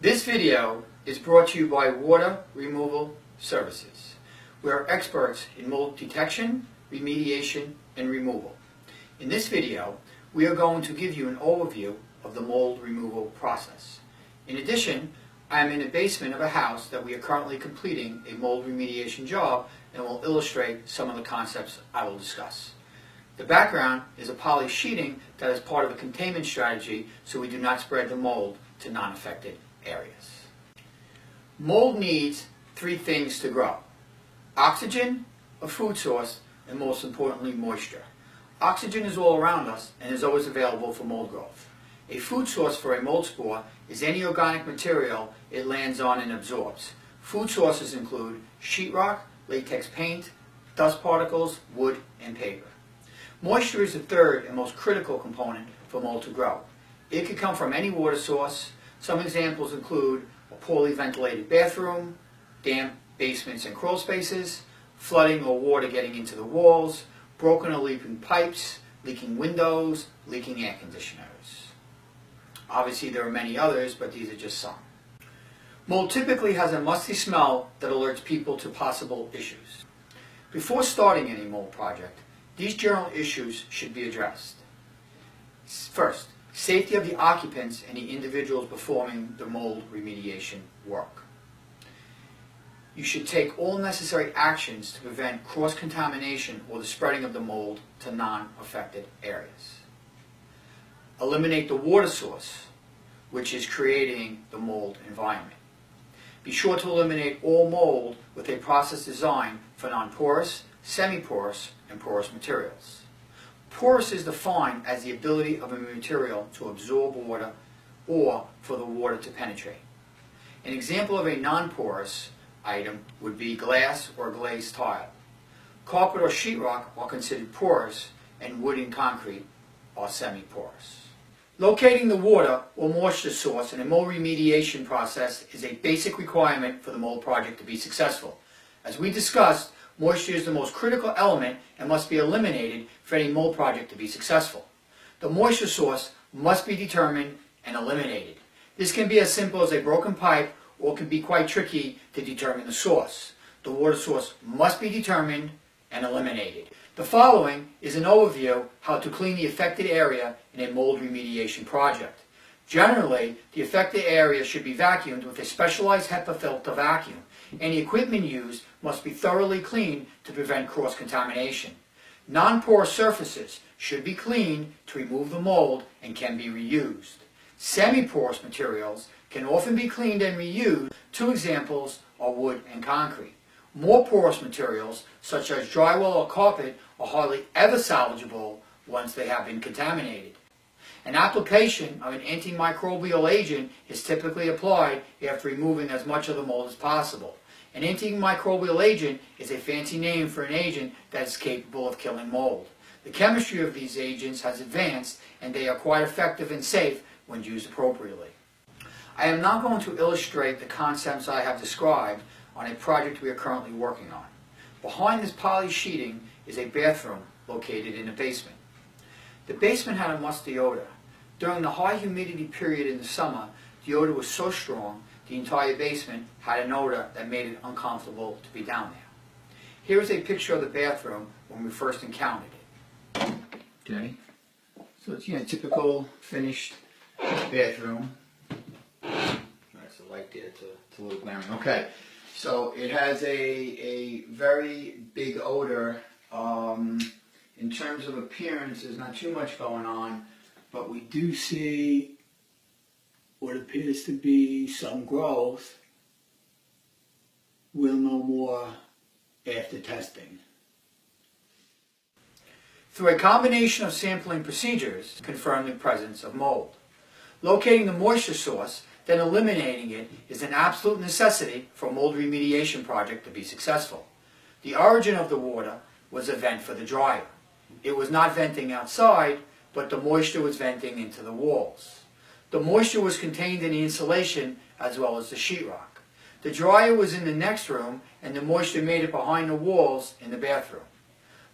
This video is brought to you by Water Removal Services. We are experts in mold detection, remediation, and removal. In this video, we are going to give you an overview of the mold removal process. In addition, I am in the basement of a house that we are currently completing a mold remediation job and will illustrate some of the concepts I will discuss. The background is a poly sheeting that is part of a containment strategy so we do not spread the mold to non-affected areas. Mold needs three things to grow: oxygen, a food source, and most importantly, moisture. Oxygen is all around us and is always available for mold growth. A food source for a mold spore is any organic material it lands on and absorbs. Food sources include sheetrock, latex paint, dust particles, wood, and paper. Moisture is the third and most critical component for mold to grow. It could come from any water source. Some examples include a poorly ventilated bathroom, damp basements and crawl spaces, flooding or water getting into the walls, broken or leaking pipes, leaking windows, leaking air conditioners. Obviously there are many others, but these are just some. Mold typically has a musty smell that alerts people to possible issues. Before starting any mold project, these general issues should be addressed. First, safety of the occupants and the individuals performing the mold remediation work. You should take all necessary actions to prevent cross-contamination or the spreading of the mold to non-affected areas. Eliminate the water source, which is creating the mold environment. Be sure to eliminate all mold with a process designed for non-porous, semi-porous, and porous materials. Porous is defined as the ability of a material to absorb water or for the water to penetrate. An example of a non-porous item would be glass or glazed tile. Carpet or sheetrock are considered porous, and wood and concrete are semi-porous. Locating the water or moisture source in a mold remediation process is a basic requirement for the mold project to be successful. As we discussed, moisture is the most critical element and must be eliminated for any mold project to be successful. The moisture source must be determined and eliminated. This can be as simple as a broken pipe or can be quite tricky to determine the source. The water source must be determined and eliminated. The following is an overview how to clean the affected area in a mold remediation project. Generally, the affected area should be vacuumed with a specialized HEPA filter vacuum. Any equipment used must be thoroughly cleaned to prevent cross-contamination. Non-porous surfaces should be cleaned to remove the mold and can be reused. Semi-porous materials can often be cleaned and reused. Two examples are wood and concrete. More porous materials, such as drywall or carpet, are hardly ever salvageable once they have been contaminated. An application of an antimicrobial agent is typically applied after removing as much of the mold as possible. An antimicrobial agent is a fancy name for an agent that is capable of killing mold. The chemistry of these agents has advanced and they are quite effective and safe when used appropriately. I am now going to illustrate the concepts I have described on a project we are currently working on. Behind this poly sheeting is a bathroom located in the basement. The basement had a musty odor. During the high humidity period in the summer, the odor was so strong the entire basement had an odor that made it uncomfortable to be down there. Here is a picture of the bathroom when we first encountered it. Okay, so it's a typical finished bathroom. That's the light there, it's a little glaring. Okay, so it has a very big odor. In terms of appearance, there's not too much going on, but we do see what appears to be some growth. We'll know more after testing. Through a combination of sampling procedures, confirm the presence of mold. Locating the moisture source, then eliminating it, is an absolute necessity for a mold remediation project to be successful. The origin of the water was a vent for the dryer. It was not venting outside, but the moisture was venting into the walls. The moisture was contained in the insulation as well as the sheetrock. The dryer was in the next room and the moisture made it behind the walls in the bathroom.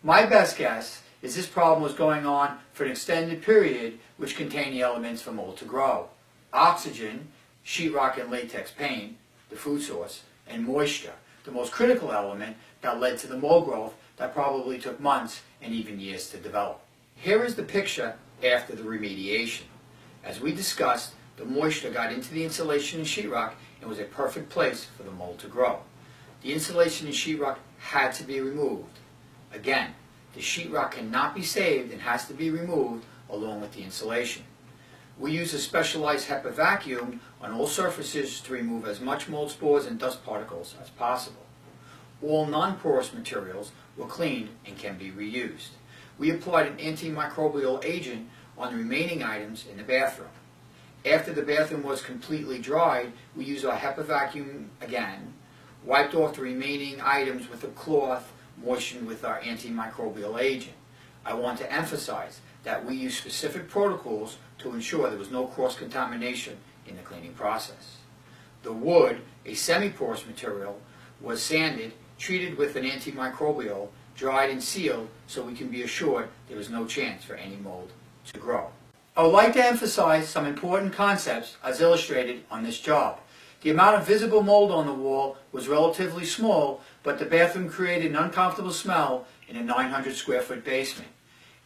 My best guess is this problem was going on for an extended period which contained the elements for mold to grow: oxygen, sheetrock and latex paint, the food source, and moisture, the most critical element that led to the mold growth that probably took months and even years to develop. Here is the picture after the remediation. As we discussed, the moisture got into the insulation in sheetrock and was a perfect place for the mold to grow. The insulation in sheetrock had to be removed. Again, the sheetrock cannot be saved and has to be removed along with the insulation. We use a specialized HEPA vacuum on all surfaces to remove as much mold spores and dust particles as possible. All non-porous materials were cleaned and can be reused. We applied an antimicrobial agent on the remaining items in the bathroom. After the bathroom was completely dried, we used our HEPA vacuum again, wiped off the remaining items with a cloth moistened with our antimicrobial agent. I want to emphasize that we use specific protocols to ensure there was no cross-contamination in the cleaning process. The wood, a semi-porous material, was sanded, treated with an antimicrobial, dried and sealed so we can be assured there was no chance for any mold to grow. I would like to emphasize some important concepts as illustrated on this job. The amount of visible mold on the wall was relatively small, but the bathroom created an uncomfortable smell in a 900 square foot basement.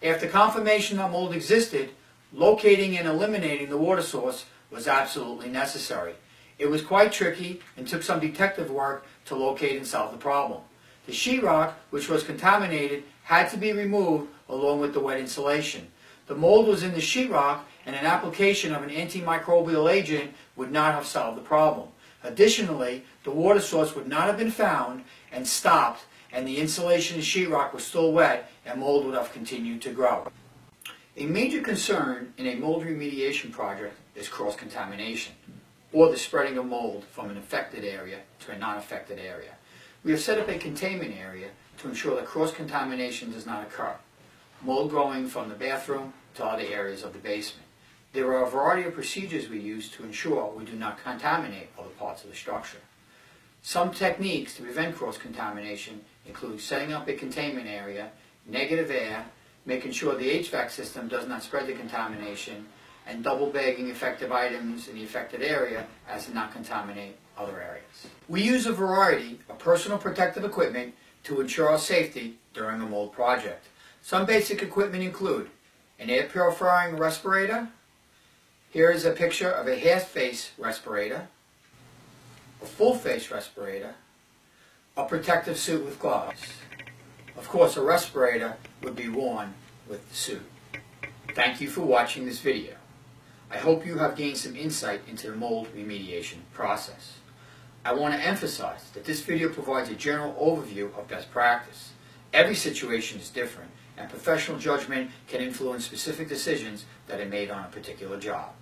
After confirmation that mold existed, locating and eliminating the water source was absolutely necessary. It was quite tricky and took some detective work to locate and solve the problem. The sheetrock, which was contaminated, had to be removed along with the wet insulation. The mold was in the sheetrock, and an application of an antimicrobial agent would not have solved the problem. Additionally, the water source would not have been found and stopped, and the insulation in sheetrock was still wet, and mold would have continued to grow. A major concern in a mold remediation project is cross-contamination, or the spreading of mold from an affected area to a non-affected area. We have set up a containment area to ensure that cross-contamination does not occur. Mold growing from the bathroom to other areas of the basement. There are a variety of procedures we use to ensure we do not contaminate other parts of the structure. Some techniques to prevent cross-contamination include setting up a containment area, negative air, making sure the HVAC system does not spread the contamination, and double bagging affected items in the affected area as to not contaminate other areas. We use a variety of personal protective equipment to ensure our safety during a mold project. Some basic equipment include an air purifying respirator. Here is a picture of a half-face respirator, a full-face respirator, a protective suit with gloves. Of course, a respirator would be worn with the suit. Thank you for watching this video. I hope you have gained some insight into the mold remediation process. I want to emphasize that this video provides a general overview of best practice. Every situation is different, and professional judgment can influence specific decisions that are made on a particular job.